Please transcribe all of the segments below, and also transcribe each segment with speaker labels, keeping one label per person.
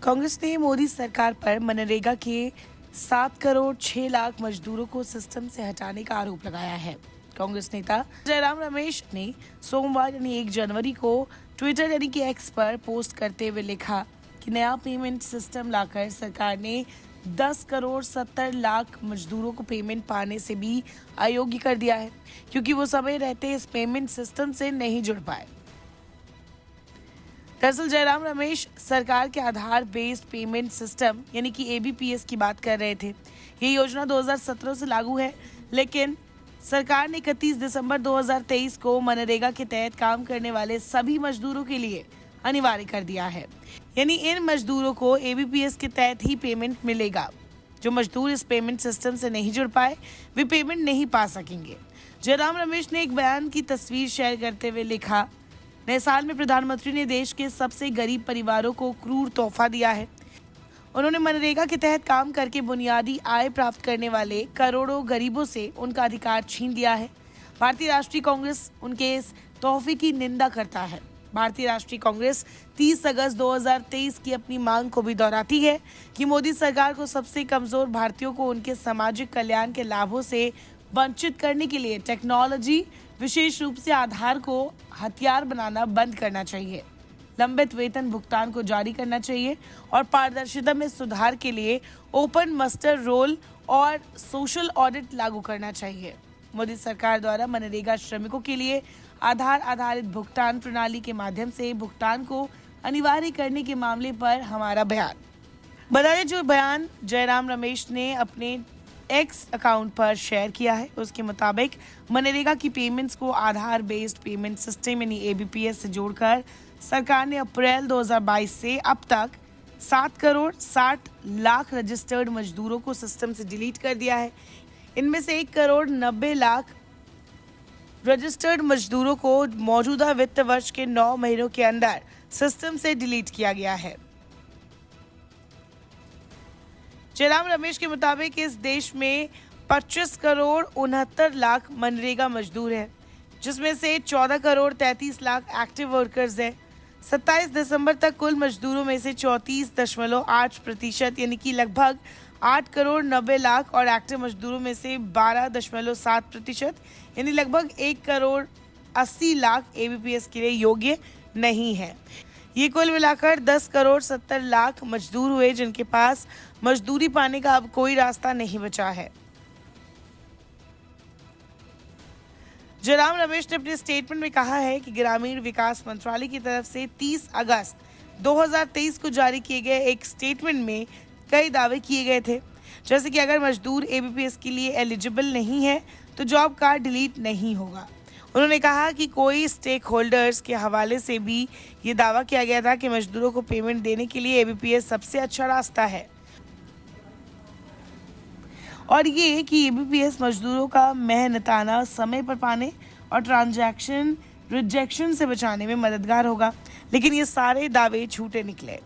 Speaker 1: कांग्रेस ने मोदी सरकार पर मनरेगा के 7 करोड़ 6 लाख मजदूरों को सिस्टम से हटाने का आरोप लगाया है। कांग्रेस नेता जयराम रमेश ने सोमवार यानी 1 जनवरी को ट्विटर यानी कि एक्स पर पोस्ट करते हुए लिखा कि नया पेमेंट सिस्टम लाकर सरकार ने 10 करोड़ 70 लाख मजदूरों को पेमेंट पाने से भी अयोग्य कर दिया है, क्योंकि वो समय रहते इस पेमेंट सिस्टम से नहीं जुड़ पाए। दरअसल जयराम रमेश सरकार के आधार बेस्ड पेमेंट सिस्टम यानी कि एबीपीएस की बात कर रहे थे। ये योजना 2017 से लागू है, लेकिन सरकार ने 31 दिसंबर 2023 को मनरेगा के तहत काम करने वाले सभी मजदूरों के लिए अनिवार्य कर दिया है। यानी इन मजदूरों को एबीपीएस के तहत ही पेमेंट मिलेगा। जो मजदूर इस पेमेंट सिस्टम से नहीं जुड़ पाए वे पेमेंट नहीं पा सकेंगे। जयराम रमेश ने एक बयान की तस्वीर शेयर करते हुए लिखा, नए साल में प्रधानमंत्री ने देश के सबसे गरीब परिवारों को क्रूर तोहफा दिया है। उन्होंने मनरेगा के तहत काम करके बुनियादी आय प्राप्त करने वाले करोड़ों गरीबों से उनका अधिकार छीन दिया है। भारतीय राष्ट्रीय कांग्रेस उनके इस तोहफे की निंदा करता है। भारतीय राष्ट्रीय कांग्रेस 30 अगस्त 2023 की अपनी मांग को भी दोहराती है कि मोदी सरकार को सबसे कमजोर भारतीयों को उनके सामाजिक कल्याण के लाभों से वंचित करने के लिए टेक्नोलॉजी, विशेष रूप से आधार को हथियार बनाना बंद करना चाहिए। लंबित वेतन भुगतान को जारी करना चाहिए और पारदर्शिता में सुधार के लिए ओपन मस्टर रोल और सोशल ऑडिट लागू करना चाहिए। मोदी सरकार द्वारा मनरेगा श्रमिकों के लिए आधार आधारित भुगतान प्रणाली के माध्यम से भुगतान को अनिवार्य करने के मामले पर हमारा बयान। बताइए, जो बयान जयराम रमेश ने अपने एक्स अकाउंट पर शेयर किया है उसके मुताबिक मनरेगा की पेमेंट्स को आधार बेस्ड पेमेंट सिस्टम यानी एबीपीएस से जोड़कर सरकार ने अप्रैल 2022 से अब तक 7 करोड़ 60 लाख रजिस्टर्ड मजदूरों को सिस्टम से डिलीट कर दिया है। इनमें से 1 करोड़ 90 लाख रजिस्टर्ड मजदूरों को मौजूदा वित्त वर्ष के 9 महीनों के अंदर सिस्टम से डिलीट किया गया है। जयराम रमेश के मुताबिक इस देश में 25 करोड़ 69 लाख मनरेगा मजदूर हैं, जिसमें से 14 करोड़ 33 लाख एक्टिव वर्कर्स हैं। 27 दिसंबर तक कुल मजदूरों में से 34.8% यानी कि लगभग 8 करोड़ 90 लाख और एक्टिव मजदूरों में से 12.7% यानी लगभग 1 करोड़ 80 लाख एबीपीएस के लिए योग्य नहीं है। ये कुल मिलाकर 10 करोड़ 70 लाख मजदूर हुए जिनके पास मजदूरी पाने का अब कोई रास्ता नहीं बचा है। जयराम रमेश ने अपने स्टेटमेंट में कहा है कि ग्रामीण विकास मंत्रालय की तरफ से 30 अगस्त 2023 को जारी किए गए एक स्टेटमेंट में कई दावे किए गए थे, जैसे कि अगर मजदूर एबीपीएस के लिए एलिजिबल नहीं है तो जॉब कार्ड डिलीट नहीं होगा। उन्होंने कहा कि कोई स्टेक होल्डर्स के हवाले से भी ये दावा किया गया था कि मजदूरों को पेमेंट देने के लिए एबीपीएस सबसे अच्छा रास्ता है और ये कि एबीपीएस मजदूरों का मेहनताना समय पर पाने और ट्रांजैक्शन रिजेक्शन से बचाने में मददगार होगा, लेकिन ये सारे दावे झूठे निकले।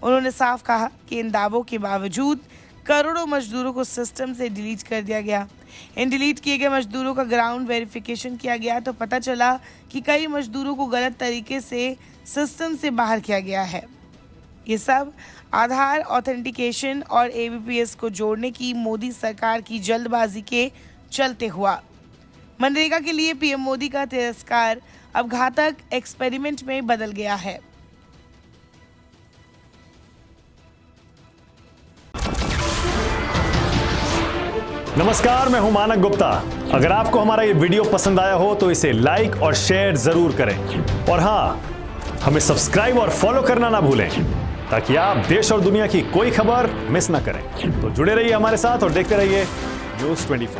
Speaker 1: उन्होंने साफ कहा कि इन दावों के बावजूद करोड़ों मजदूरों को सिस्टम से डिलीट कर दिया गया। इन डिलीट किए गए मजदूरों का ग्राउंड वेरिफिकेशन किया गया तो पता चला कि कई मजदूरों को गलत तरीके से सिस्टम से बाहर किया गया है। ये सब आधार ऑथेंटिकेशन और एबीपीएस को जोड़ने की मोदी सरकार की जल्दबाजी के चलते हुआ। मनरेगा के लिए पीएम मोदी का तिरस्कार अब घातक एक्सपेरिमेंट में बदल गया है।
Speaker 2: नमस्कार, मैं हूं मानक गुप्ता। अगर आपको हमारा ये वीडियो पसंद आया हो तो इसे लाइक और शेयर जरूर करें और हाँ, हमें सब्सक्राइब और फॉलो करना ना भूलें ताकि आप देश और दुनिया की कोई खबर मिस ना करें। तो जुड़े रहिए हमारे साथ और देखते रहिए न्यूज़ 24।